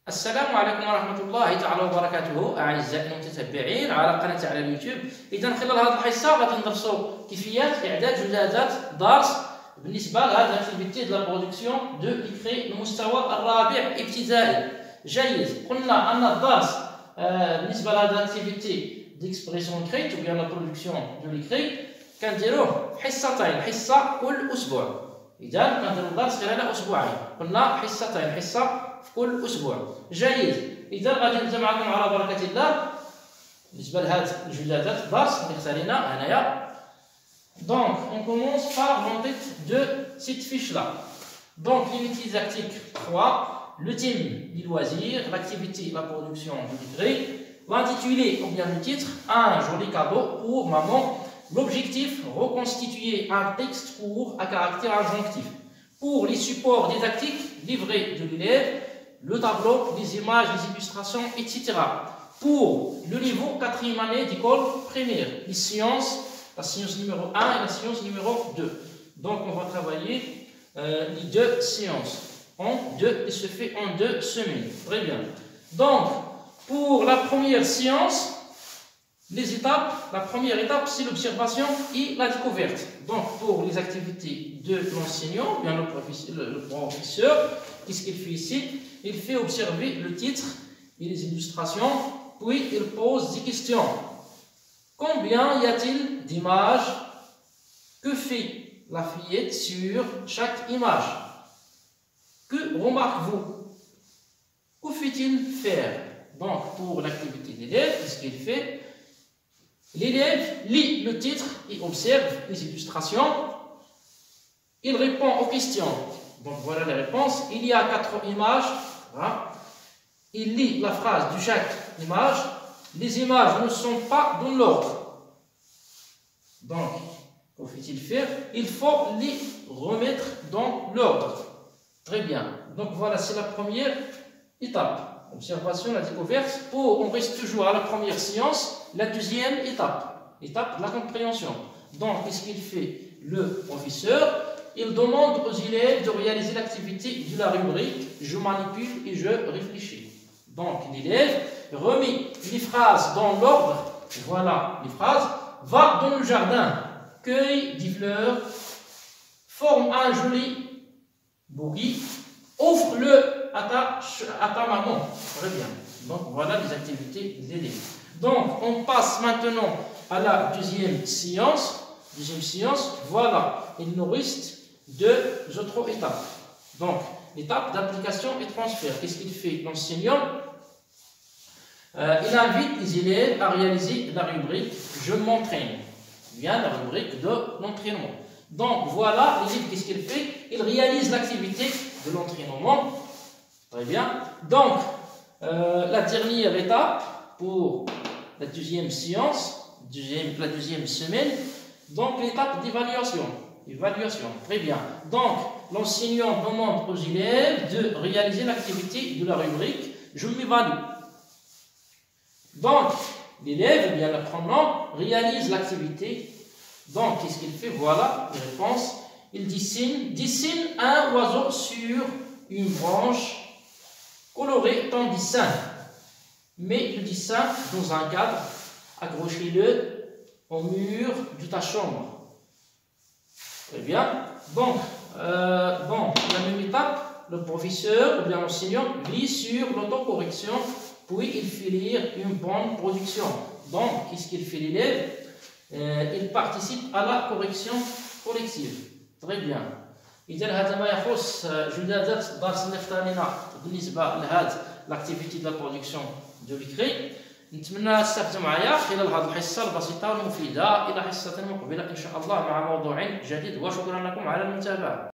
السلام عليكم ورحمة الله تعالى وبركاته أعزائي المتتبعين على قناتي على اليوتيوب. إذا خلال هذه الحصة غادي ندرسوا كيفية إعداد جدادات درس بالنسبة لهذه الأكتيفيتي دو لا برودكسيون دو ليكري المستوى الرابع ابتدائي. جيد، قلنا أن الدرس بالنسبة لهذه الأكتيفيتي ديكسبريسيون كريت أو بيان لا برودكسيون دو ليكري كنديروه حصتين، حصة كل أسبوع. إذا كنديروا الدرس خلال أسبوعين، قلنا حصتين، حصة في كل أسبوع. جيد، إذا غادي نبدا معكم على بركة الله بالنسبة لهاد الجدادات الدرس اللي اختارينا هنايا. Donc, on commence par l'entête de cette fiche-là. Donc, l'unité didactique 3, le thème du loisir, l'activité, la production du degré, l'intitulé ou bien le titre, un joli cadeau pour maman. L'objectif, reconstituer un texte court à caractère injonctif. Pour les supports didactiques livrés de l'élève, le tableau, les images, les illustrations, etc. Pour le niveau 4e année d'école primaire, les sciences, la science numéro 1 et la science numéro 2. Donc on va travailler les deux séances. Et se fait en 2 semaines. Très bien. Donc, pour la première séance, les étapes, la première étape, c'est l'observation et la découverte. Donc, pour les activités de l'enseignant, bien le professeur, qu'est-ce qu'il fait ici? Il fait observer le titre et les illustrations, puis il pose des questions. Combien y a-t-il d'images? Que fait la fillette sur chaque image? Que remarquez-vous? Que fait-il faire? Donc, pour l'activité d'élève, qu'est-ce qu'il fait? L'élève lit le titre et observe les illustrations. Il répond aux questions. Donc voilà les réponses. Il y a 4 images. Voilà. Il lit la phrase de chaque image. Les images ne sont pas dans l'ordre. Donc, que fait-il faire? Il faut les remettre dans l'ordre. Très bien. Donc voilà, c'est la première étape. Observation, la découverte. On reste toujours à la première séance. La deuxième étape, l'étape de la compréhension. Donc, qu'est-ce qu'il fait le professeur? Il demande aux élèves de réaliser l'activité de la rubrique « Je manipule et je réfléchis ». Donc, l'élève remet les phrases dans l'ordre. Voilà les phrases. Va dans le jardin, cueille des fleurs, forme un joli bouquet, offre-le à ta maman. Très bien. Donc, voilà les activités des élèves. Donc, on passe maintenant à la deuxième séance. Voilà, il nous reste 2 autres étapes. Donc, l'étape d'application et transfert. Qu'est-ce qu'il fait l'enseignant? Il invite les élèves à réaliser la rubrique « Je m'entraîne ». Bien, la rubrique de l'entraînement. Donc, voilà, l'élève, qu'est-ce qu'il fait? Il réalise l'activité de l'entraînement. Très bien. Donc, la dernière étape pour la deuxième séance, la deuxième semaine, donc l'étape d'évaluation. Très bien. Donc, l'enseignant demande aux élèves de réaliser l'activité de la rubrique « Je m'évalue ». Donc, l'élève, ou bien l'apprenant, réalise l'activité. Donc, qu'est-ce qu'il fait? Voilà les réponses. Il dessine un oiseau sur une branche, coloré ton dessin. Mets le dessin dans un cadre, accrochez-le au mur de ta chambre. Très bien. Donc, la même étape, le professeur ou bien l'enseignant lit sur l'autocorrection, puis il fait lire une bonne production. Donc, qu'est-ce qu'il fait l'élève? Il participe à la correction collective. Très bien. إذا هذا ما يخص جدادات الدرس اللي اختارينا بالنسبة لهاد l'activité de la production de l'écrit. نتمنى تستافدوا معايا خلال هذه الحصة البسيطة والمفيدة. إلى حصة مقبلة إن شاء الله مع موضوع جديد، وشكرا لكم على المتابعة.